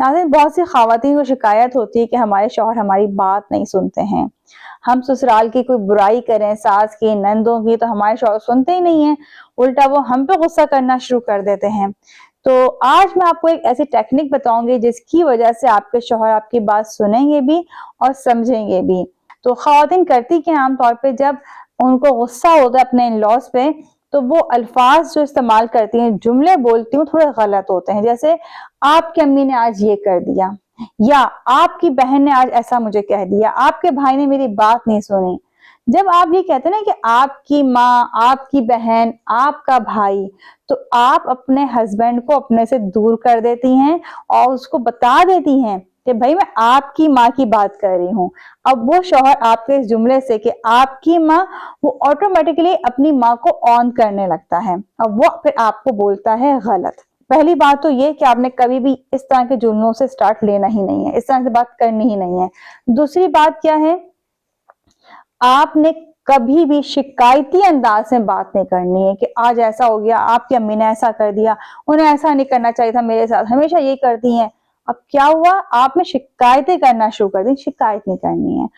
नाज़रीन, बहुत सी ख़वातीन को शिकायत होती है कि हमारे शौहर हमारी बात नहीं सुनते हैं। हम ससुराल की कोई बुराई करें, सास की, नंदों की, तो हमारे शौहर सुनते ही नहीं हैं, उल्टा वो हम पे गुस्सा करना शुरू कर देते हैं। तो आज मैं आपको एक ऐसी टेक्निक बताऊंगी जिसकी वजह से आपके शौहर आपकी बात सुनेंगे भी और समझेंगे भी। तो ख़वातीन करती क्या हैं, आमतौर पे जब उनको गुस्सा होता है अपने इन-लॉज़ पे, तो वो अल्फाज जो इस्तेमाल करती हैं, जुमले बोलती हैं, थोड़े गलत होते हैं। जैसे आपकी अम्मी ने आज ये कर दिया, या आपकी बहन ने आज ऐसा मुझे कह दिया, आपके भाई ने मेरी बात नहीं सुनी। जब आप ये कहते हैं ना कि आपकी माँ, आपकी बहन, आपका भाई, तो आप अपने हस्बैंड को अपने से दूर कर देती हैं और उसको बता देती हैं कि भाई मैं आपकी माँ की बात कर रही हूँ। अब वो शौहर आपके इस जुमले से कि आपकी माँ, वो ऑटोमेटिकली अपनी माँ को ऑन करने लगता है। अब वो फिर आपको बोलता है गलत। पहली बात तो ये कि आपने कभी भी इस तरह के जुमलों से स्टार्ट लेना ही नहीं है, इस तरह से बात करनी ही नहीं है। दूसरी बात क्या है, आपने कभी भी शिकायती अंदाज में बात नहीं करनी है कि आज ऐसा हो गया, आपकी अम्मी ने ऐसा कर दिया, उन्हें ऐसा नहीं करना चाहिए था मेरे साथ, हमेशा ये करती हैं। अब क्या हुआ, आप में शिकायतें करना शुरू कर दी, शिकायत नहीं करनी है।